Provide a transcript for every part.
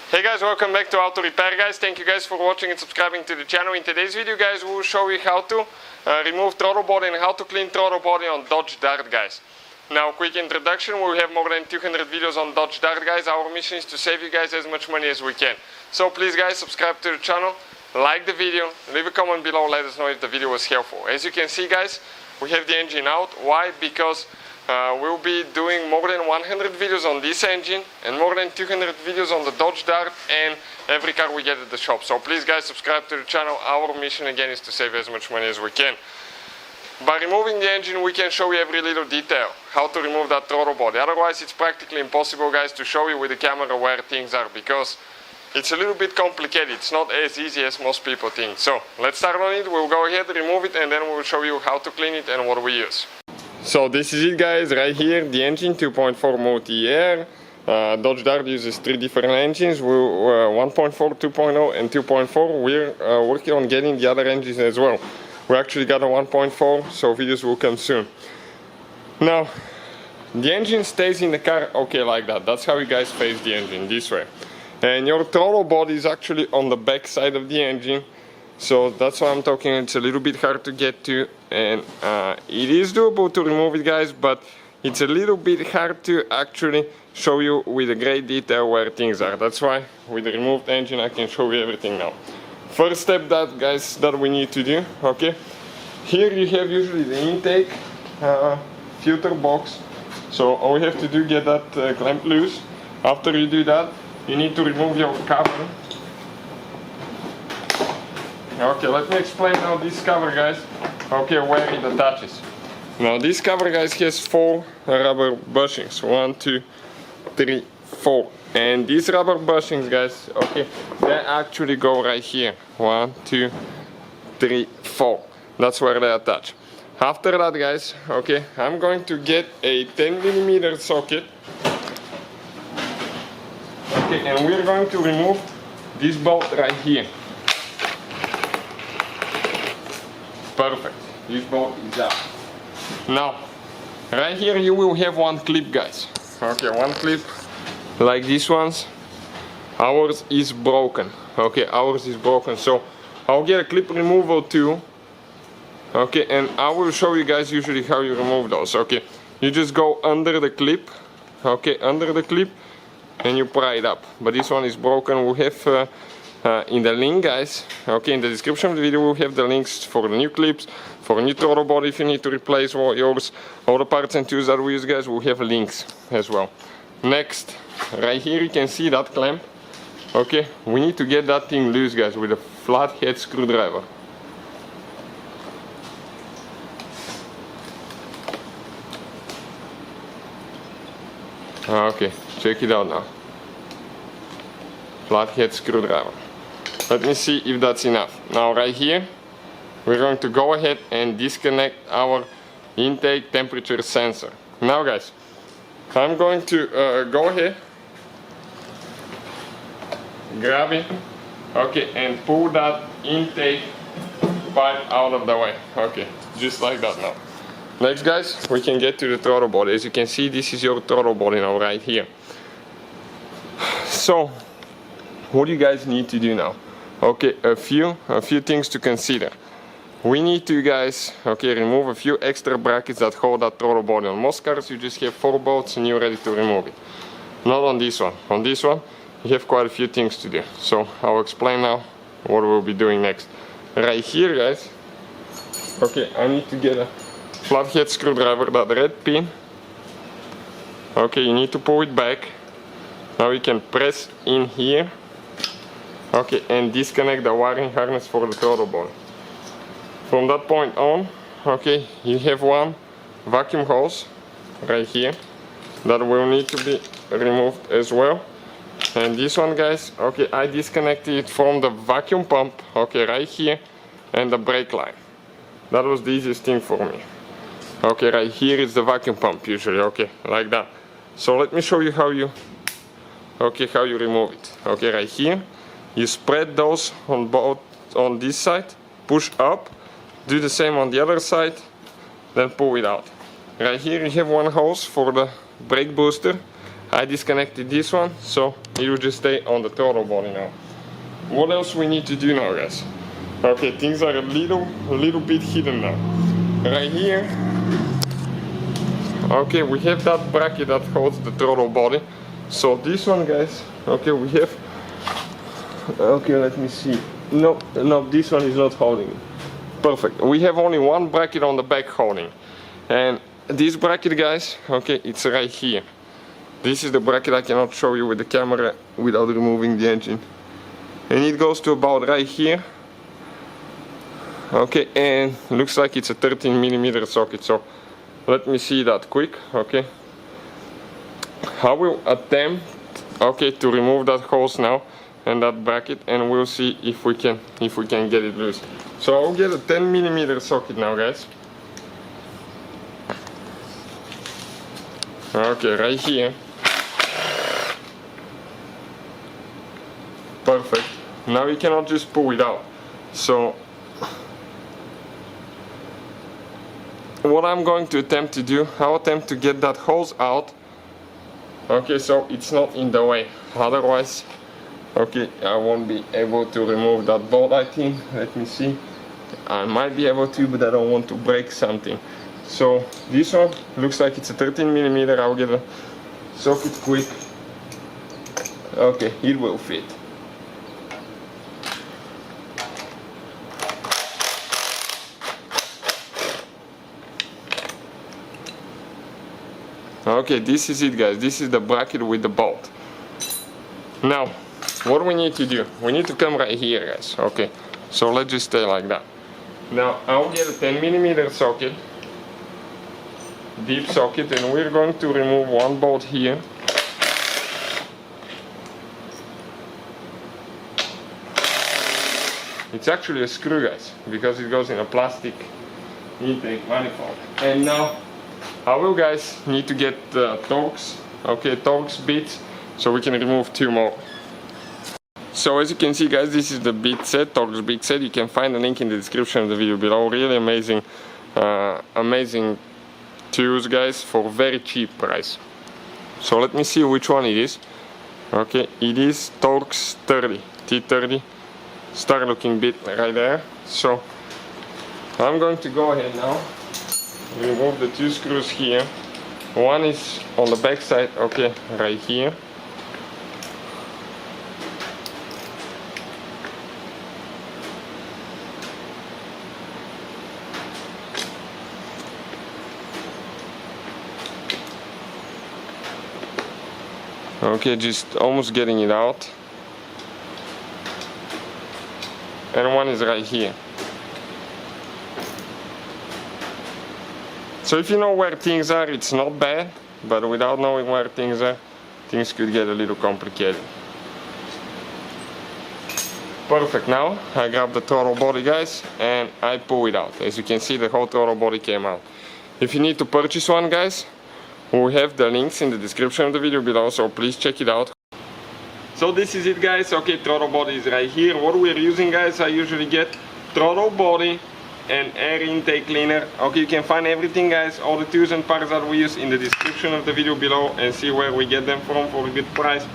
Hey guys, welcome back to Auto Repair guys. Thank you guys for watching and subscribing to the channel. In today's video guys, we will show you how to remove throttle body and how to clean throttle body on Dodge Dart guys. Now, quick introduction, we have more than 200 videos on Dodge Dart guys. Our mission is to save you guys as much money as we can. So please guys, subscribe to the channel, like the video, leave a comment below, let us know if the video was helpful. As you can see guys, we have the engine out. Why? Because we'll be doing more than 100 videos on this engine and more than 200 videos on the Dodge Dart and every car we get at the shop. So please guys, subscribe to the channel. Our mission again is to save as much money as we can. By removing the engine, we can show you every little detail, how to remove that throttle body. Otherwise it's practically impossible guys to show you with the camera where things are, because it's a little bit complicated. It's not as easy as most people think. So let's start on it. We'll go ahead, remove it, and then we'll show you how to clean it and what we use. So this is it guys, right here, the engine 2.4 multi-air. Dodge Dart uses 3 different engines, 1.4, 2.0 and 2.4. We're working on getting the other engines as well. We actually got a 1.4, so videos will come soon. Now, the engine stays in the car okay like that. That's how you guys face the engine, this way. And your throttle body is actually on the back side of the engine. So that's why I'm talking, it's a little bit hard to get to, and it is doable to remove it guys, but it's a little bit hard to actually show you with a great detail where things are. That's why with the removed engine I can show you everything now. First step that we need to do, okay, here you have usually the intake filter box, so all we have to do, get that clamp loose. After you do that, you need to remove your cover. Okay, let me explain now this cover guys, okay, where it attaches. Now this cover guys has 4 rubber bushings, 1, 2, 3, 4. And these rubber bushings guys, okay, they actually go right here, 1, 2, 3, 4. That's where they attach. After that guys, okay, I'm going to get a 10mm socket. Okay, and we're going to remove this bolt right here. Perfect, this bolt is out. Now, right here you will have one clip guys. Okay, one clip like these ones. Ours is broken. Okay, ours is broken, so I'll get a clip removal too. Okay, and I will show you guys usually how you remove those. Okay, you just go under the clip. Okay, under the clip, and you pry it up. But this one is broken. We'll have in the link guys, okay, in the description of the video we'll have the links for the new clips, for a new throttle body if you need to replace yours, all the parts and tools that we use guys, we'll have links as well. Next, right here you can see that clamp. Okay, we need to get that thing loose guys with a flathead screwdriver. Okay, check it out now. Flathead screwdriver. Let me see if that's enough. Now right here, we're going to go ahead and disconnect our intake temperature sensor. Now guys, I'm going to go ahead, grab it, okay, and pull that intake pipe out of the way. Okay, just like that now. Next guys, we can get to the throttle body. As you can see, this is your throttle body now right here. So, what do you guys need to do now? Okay, a few things to consider. We need to guys, okay, remove a few extra brackets that hold that throttle body. On most cars you just have 4 bolts and you're ready to remove it. Not on this one. On this one you have quite a few things to do. So I'll explain now what we'll be doing next. Right here guys, okay, I need to get a flathead screwdriver, that red pin. Okay, you need to pull it back. Now you can press in here. Okay, and disconnect the wiring harness for the throttle body. From that point on, okay, you have one vacuum hose right here that will need to be removed as well. And this one guys, okay, I disconnected it from the vacuum pump, okay, right here, and the brake line. That was the easiest thing for me. Okay, right here is the vacuum pump usually, okay, like that. So let me show you how you remove it. Okay, right here, you spread those on both, on this side, push up, do the same on the other side, then pull it out. Right here you have one hose for the brake booster, I disconnected this one, so it will just stay on the throttle body now. What else we need to do now, guys? Okay, things are a little bit hidden now. Right here, okay, we have that bracket that holds the throttle body. So this one, guys, okay, we have, okay, let me see. No, this one is not holding it. Perfect. We have only one bracket on the back holding. And this bracket, guys, okay, it's right here. This is the bracket I cannot show you with the camera without removing the engine. And it goes to about right here. Okay, and looks like it's a 13mm socket, so let me see that quick. Okay, I will attempt, okay, to remove that hose now and that bracket, and we'll see if we can get it loose. So I'll get a 10mm socket now, guys. Okay, right here. Perfect. Now you cannot just pull it out. So what I'm going to attempt to do, I'll attempt to get that hose out. Okay, so it's not in the way. Otherwise, okay, I won't be able to remove that bolt, I think. Let me see. I might be able to, but I don't want to break something. So this one looks like it's a 13mm. I'll get a socket quick. Okay, it will fit. Okay, this is it, guys. This is the bracket with the bolt. Now, what we need to do, we need to come right here, guys. Okay, so let's just stay like that. Now, I'll get a 10mm socket, deep socket, and we're going to remove one bolt here. It's actually a screw, guys, because it goes in a plastic intake manifold. And now, I will, guys, need to get Torx, okay, Torx bits, so we can remove two more. So as you can see, guys, this is the bit set, Torx bit set. You can find the link in the description of the video below. Really amazing, amazing tools, guys, for very cheap price. So let me see which one it is. Okay, it is Torx 30, T30, star looking bit right there. So I'm going to go ahead now. Remove the two screws here. One is on the back side, okay, right here. Okay, just almost getting it out. And one is right here. So if you know where things are, it's not bad, but without knowing where things are, things could get a little complicated. Perfect. Now I grab the throttle body, guys, and I pull it out. As you can see, the whole throttle body came out. If you need to purchase one, guys, we have the links in the description of the video below, so please check it out. So this is it, guys. Okay, throttle body is right here. What we're using, guys, I usually get throttle body and air intake cleaner. Okay, you can find everything, guys, all the tools and parts that we use in the description of the video below, and see where we get them from for a good price.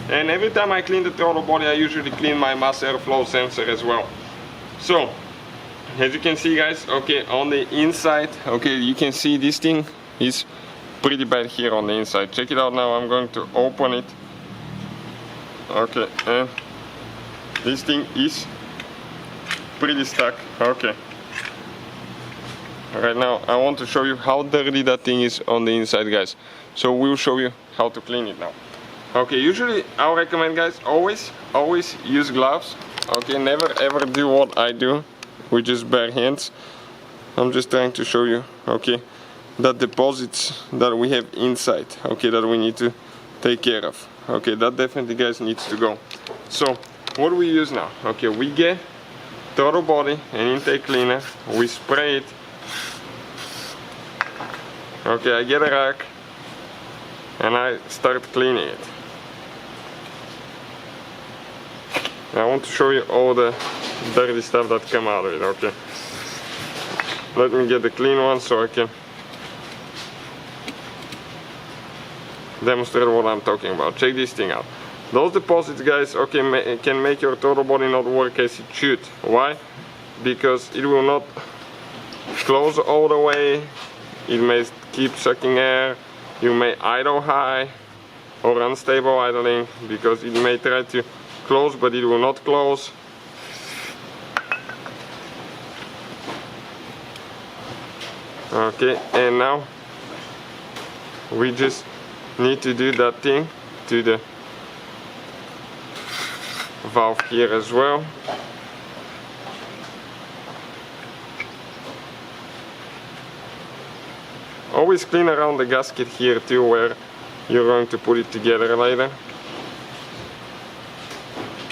And every time I clean the throttle body, I usually clean my mass airflow sensor as well. So as you can see, guys, okay, on the inside, okay, you can see this thing is pretty bad here on the inside. Check it out now. I'm going to open it. Okay, and this thing is pretty stuck. Okay, right now I want to show you how dirty that thing is on the inside, guys. So we'll show you how to clean it now. Okay, usually I'll recommend, guys, always use gloves. Okay, never ever do what I do with just bare hands. I'm just trying to show you, okay, that deposits that we have inside, okay, that we need to take care of. Okay, that definitely, guys, needs to go. So what do we use now? Okay, we get throttle body and intake cleaner, we spray it. Okay, I get a rag and I start cleaning it. I want to show you all the dirty stuff that come out of it. Okay, let me get the clean one so I can demonstrate what I'm talking about. Check this thing out. Those deposits, guys, okay, can make your throttle body not work as it should. Why? Because it will not close all the way. It may keep sucking air. You may idle high or unstable idling because it may try to close but it will not close. Okay, and now we just need to do that thing to the valve here as well. Always clean around the gasket here too, where you're going to put it together later.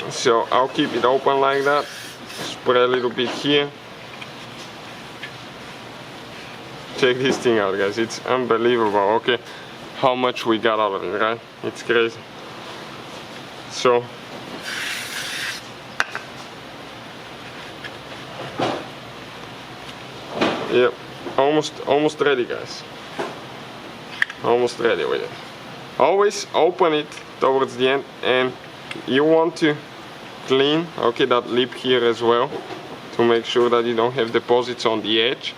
So I'll keep it open like that, spray a little bit here. Check this thing out, guys, it's unbelievable, okay, how much we got out of it, right? It's crazy. So yep, almost ready, guys. Almost ready with it. Always open it towards the end, and you want to clean, okay, that lip here as well, to make sure that you don't have deposits on the edge.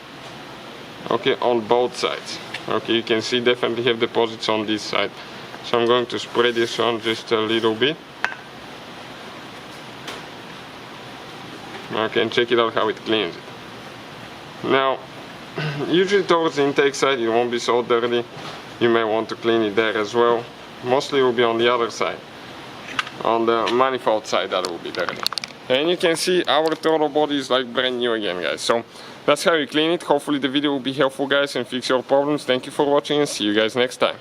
Okay, on both sides. Okay, you can see definitely have deposits on this side. So I'm going to spray this on just a little bit. Okay, and check it out how it cleans it. Now, usually towards the intake side it won't be so dirty. You may want to clean it there as well. Mostly it will be on the other side. On the manifold side that will be dirty. And you can see our throttle body is like brand new again, guys. So that's how you clean it. Hopefully the video will be helpful, guys, and fix your problems. Thank you for watching and see you guys next time.